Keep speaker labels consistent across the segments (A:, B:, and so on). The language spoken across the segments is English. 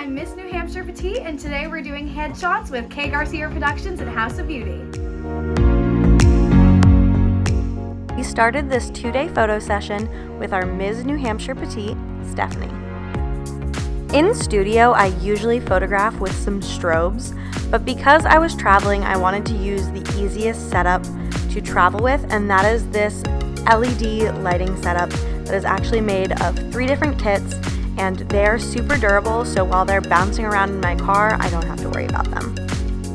A: I'm Miss New Hampshire Petite, and today we're doing headshots with Garcia Productions and Haus of Beauty.
B: We started this 2-day photo session with our Ms. New Hampshire Petite, Stephanie. In studio, I usually photograph with some strobes, but because I was traveling, I wanted to use the easiest setup to travel with, and that is this LED lighting setup that is actually made of 3 different kits, and they're super durable, so while they're bouncing around in my car, I don't have to worry about them.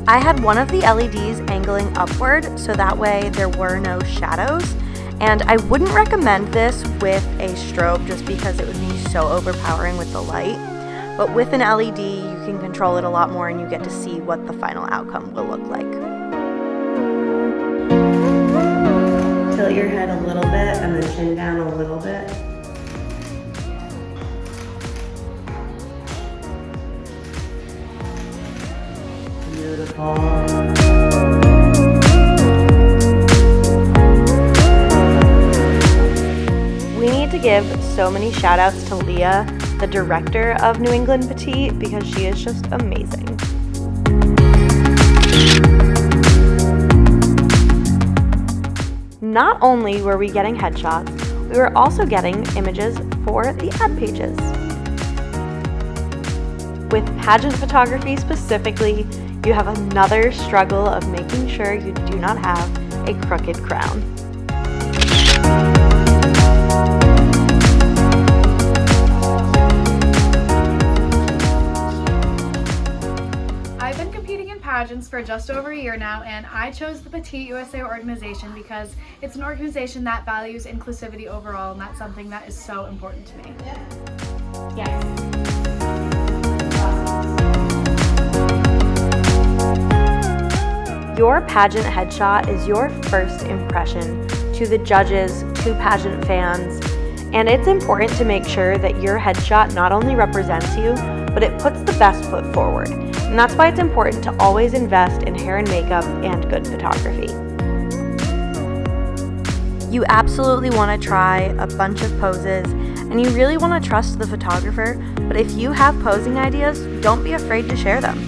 B: I had one of the LEDs angling upward, so that way there were no shadows, and I wouldn't recommend this with a strobe just because it would be so overpowering with the light. But with an LED, you can control it a lot more and you get to see what the final outcome will look like.
C: Tilt your head a little bit and then chin down a little bit. Beautiful.
B: We need to give so many shout outs to Leah, the director of New England Petite, because she is just amazing. Not only were we getting headshots, we were also getting images for the ad pages. With pageant photography specifically, you have another struggle of making sure you do not have a crooked crown.
A: I've been competing in pageants for just over a year now, and I chose the Petite USA organization because it's an organization that values inclusivity overall, and that's something that is so important to me. Yes.
B: Your pageant headshot is your first impression to the judges, to pageant fans, and it's important to make sure that your headshot not only represents you, but it puts the best foot forward. And that's why it's important to always invest in hair and makeup and good photography. You absolutely want to try a bunch of poses, and you really want to trust the photographer, but if you have posing ideas, don't be afraid to share them.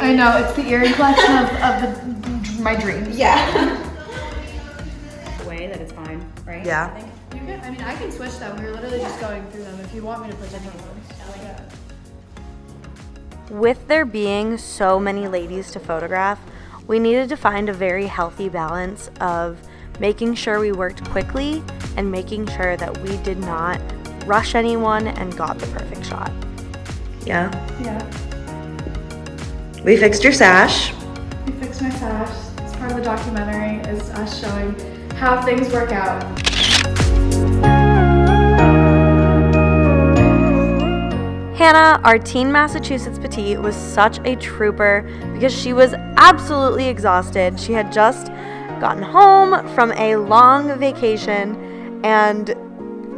A: I know, it's the earring collection of my dreams.
D: Yeah. The way that it's fine, right?
C: Yeah.
A: I can switch them. We were literally just going through them if you want me to put any of them.
B: With there being so many ladies to photograph, we needed to find a very healthy balance of making sure we worked quickly and making sure that we did not rush anyone and got the perfect shot.
C: Yeah.
A: Yeah.
C: We fixed your sash.
A: We fixed my sash. It's part of the documentary, is us showing how things work out.
B: Hannah, our teen Massachusetts Petite, was such a trooper because she was absolutely exhausted. She had just gotten home from a long vacation, and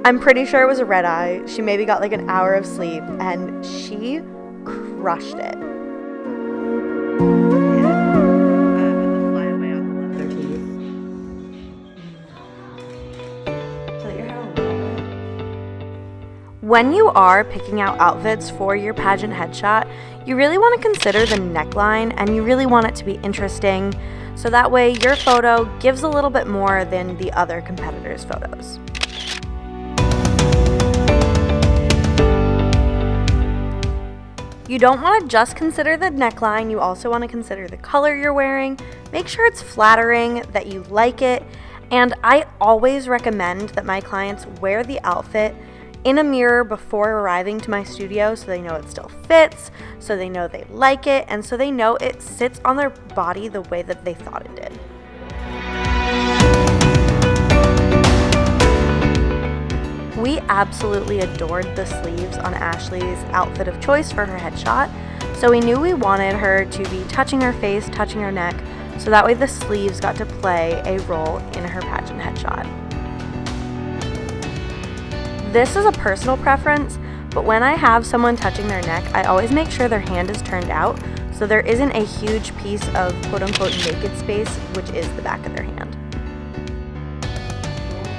B: I'm pretty sure it was a red eye. She maybe got like an hour of sleep, and she crushed it. When you are picking out outfits for your pageant headshot, you really want to consider the neckline, and you really want it to be interesting, so that way your photo gives a little bit more than the other competitors' photos. You don't want to just consider the neckline, you also want to consider the color you're wearing, make sure it's flattering, that you like it, and I always recommend that my clients wear the outfit in a mirror before arriving to my studio so they know it still fits, so they know they like it, and so they know it sits on their body the way that they thought it did. We absolutely adored the sleeves on Ashley's outfit of choice for her headshot, so we knew we wanted her to be touching her face, touching her neck, so that way the sleeves got to play a role in her pageant headshot. This is a personal preference, but when I have someone touching their neck, I always make sure their hand is turned out so there isn't a huge piece of quote-unquote naked space, which is the back of their hand.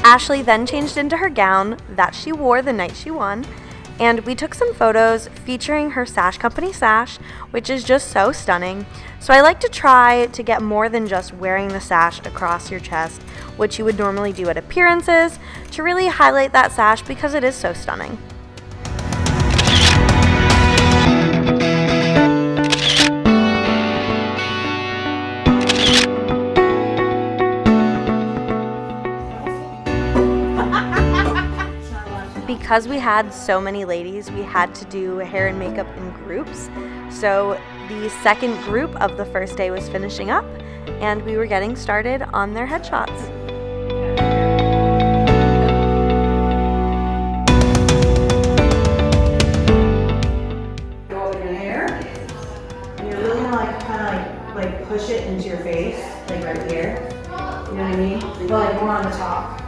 B: Ashley then changed into her gown that she wore the night she won, and we took some photos featuring her sash company sash, which is just so stunning. So I like to try to get more than just wearing the sash across your chest, which you would normally do at appearances, to really highlight that sash because it is so stunning. Because we had so many ladies, we had to do hair and makeup in groups. So the second group of the first day was finishing up, and we were getting started on their headshots.
C: Go over your hair, and you're really gonna kind of like push it into your face, like right here. You know what I mean? But like more on the top.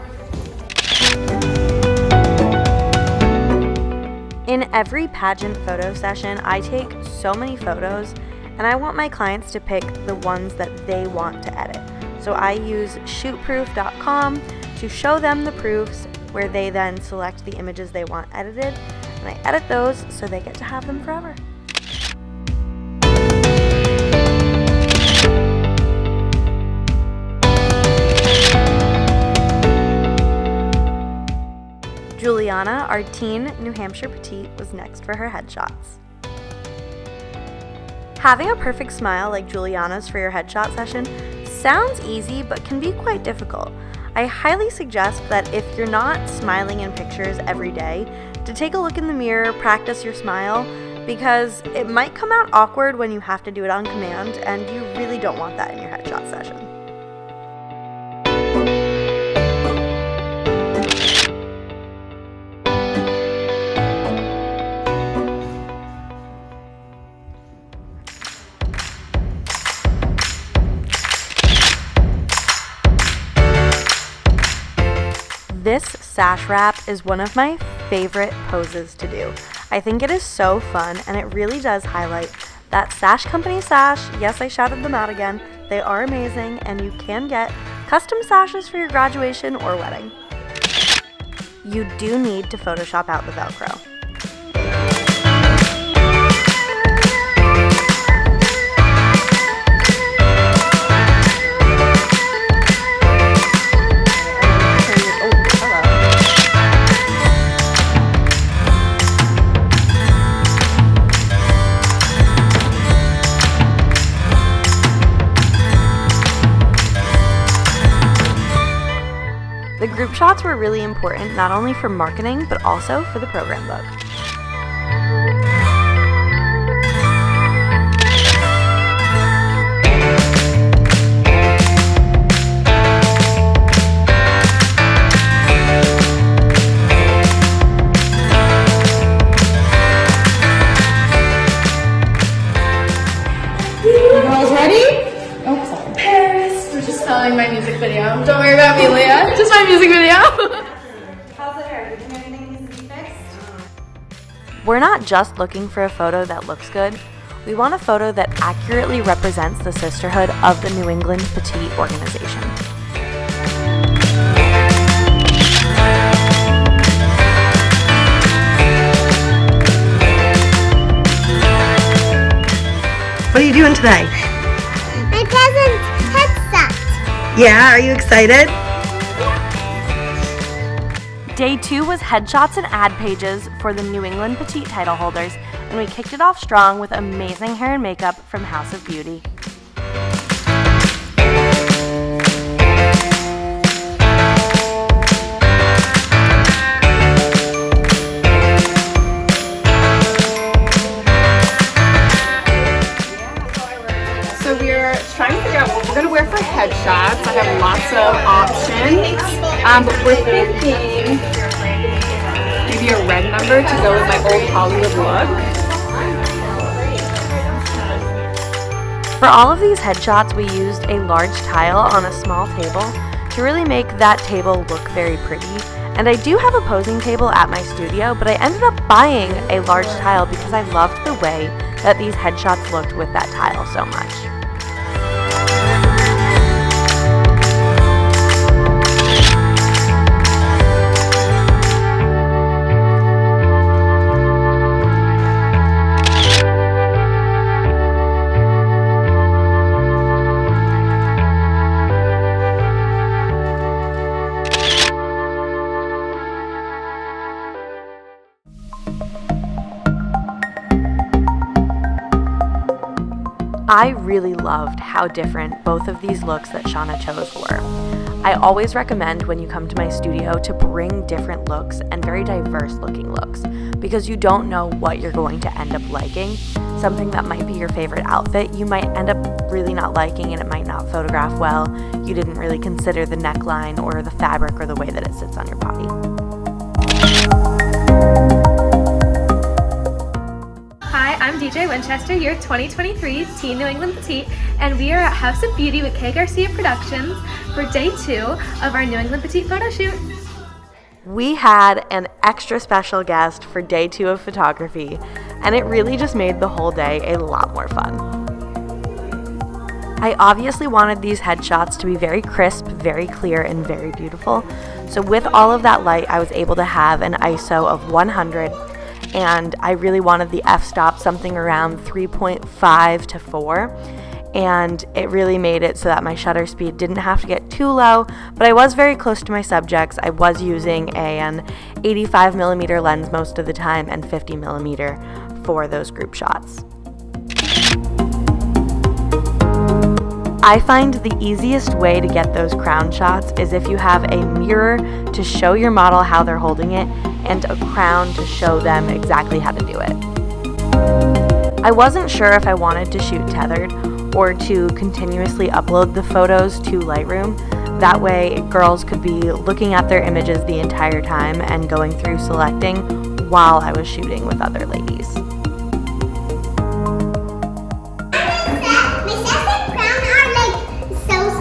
B: In every pageant photo session, I take so many photos, and I want my clients to pick the ones that they want to edit. So I use shootproof.com to show them the proofs, where they then select the images they want edited, and I edit those so they get to have them forever. Juliana, our teen New Hampshire Petite, was next for her headshots. Having a perfect smile like Juliana's for your headshot session sounds easy, but can be quite difficult. I highly suggest that if you're not smiling in pictures every day, to take a look in the mirror, practice your smile, because it might come out awkward when you have to do it on command, and you really don't want that in your headshot session. This sash wrap is one of my favorite poses to do. I think it is so fun, and it really does highlight that sash company sash. Yes, I shouted them out again. They are amazing, and you can get custom sashes for your graduation or wedding. You do need to Photoshop out the Velcro. The group shots were really important, not only for marketing, but also for the program book.
A: You girls ready? Oh, sorry. Paris. We're just filming my music video. Don't worry about me, Leah. Just my music video.
C: How's the hair? Do you think anything needs to be fixed?
B: We're not just looking for a photo that looks good. We want a photo that accurately represents the sisterhood of the New England Petite organization.
C: What are you doing today?
E: My cousin's headset.
C: Yeah, are you excited?
B: Day 2 was headshots and ad pages for the New England Petite title holders, and we kicked it off strong with amazing hair and makeup from Haus of Beauty.
D: So we're trying to figure out what we're going to wear for headshots. I have lots of options, but we're thinking maybe a red number to go with my old Hollywood look.
B: For all of these headshots, we used a large tile on a small table to really make that table look very pretty. And I do have a posing table at my studio, but I ended up buying a large tile because I loved the way that these headshots looked with that tile so much. I really loved how different both of these looks that Shauna chose were. I always recommend when you come to my studio to bring different looks and very diverse looking looks because you don't know what you're going to end up liking. Something that might be your favorite outfit, you might end up really not liking and it might not photograph well. You didn't really consider the neckline or the fabric or the way that it sits on your body.
F: Hi, I'm DJ Winchester, your 2023 Teen New England Petite, and we are at Haus of Beauty with Garcia Productions for day 2 of our New England Petite photo shoot.
B: We had an extra special guest for day 2 of photography, and it really just made the whole day a lot more fun. I obviously wanted these headshots to be very crisp, very clear, and very beautiful. So with all of that light, I was able to have an ISO of 100, and I really wanted the f-stop something around 3.5 to 4. And it really made it so that my shutter speed didn't have to get too low, but I was very close to my subjects. I was using an 85mm lens most of the time and 50mm for those group shots. I find the easiest way to get those crown shots is if you have a mirror to show your model how they're holding it and a crown to show them exactly how to do it. I wasn't sure if I wanted to shoot tethered or to continuously upload the photos to Lightroom. That way girls could be looking at their images the entire time and going through selecting while I was shooting with other ladies.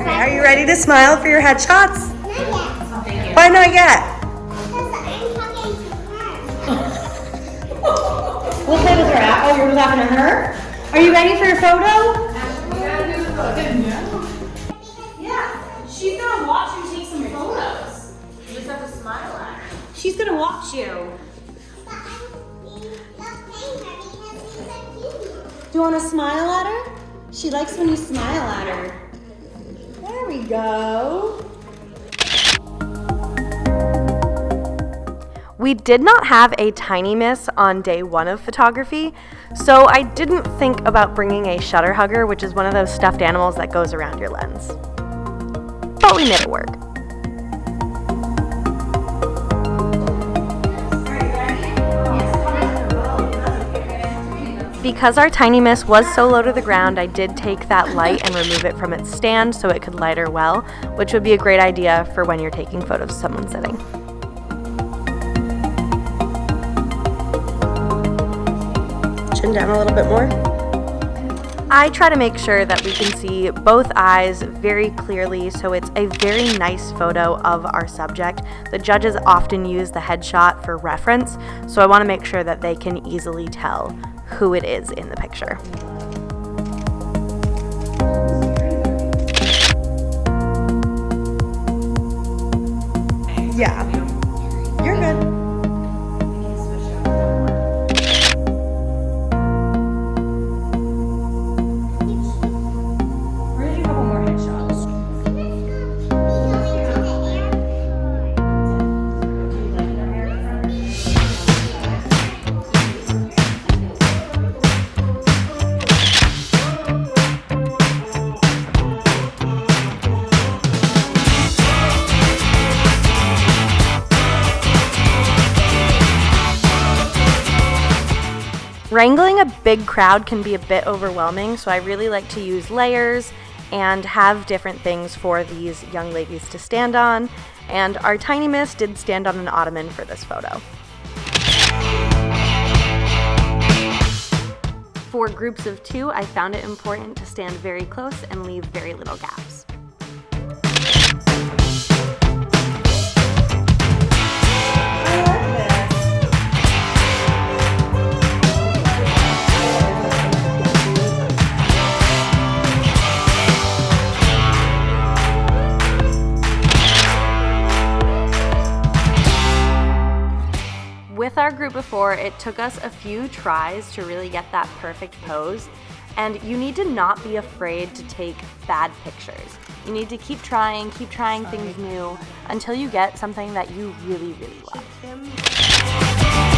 C: Are you ready to smile for your headshots?
E: Not yet.
C: Oh, thank you. Why not yet?
E: Because I'm talking to her.
C: What side is her at? Oh, you're talking to her? Are you ready for your photo?
G: Yeah, she's gonna watch you take some photos. You just have to smile at her.
C: She's gonna watch you.
E: But I'm not paying her because she's a cutie.
C: Do you want to smile at her? She likes when you smile at her. There we go.
B: We did not have a tiny miss on day 1 of photography, so I didn't think about bringing a shutter hugger, which is one of those stuffed animals that goes around your lens. But we made it work. Because our tiny miss was so low to the ground, I did take that light and remove it from its stand so it could light her well, which would be a great idea for when you're taking photos of someone sitting.
C: Chin down a little bit more.
B: I try to make sure that we can see both eyes very clearly, so it's a very nice photo of our subject. The judges often use the headshot for reference, so I want to make sure that they can easily tell who it is in the picture.
C: Yeah. You're good. We're gonna do a couple more headshots.
B: Wrangling a big crowd can be a bit overwhelming, so I really like to use layers and have different things for these young ladies to stand on, and our tiny miss did stand on an ottoman for this photo. For groups of 2, I found it important to stand very close and leave very little gaps. with our group before, it took us a few tries to really get that perfect pose. And you need to not be afraid to take bad pictures. You need to keep trying things new until you get something that you really, really love.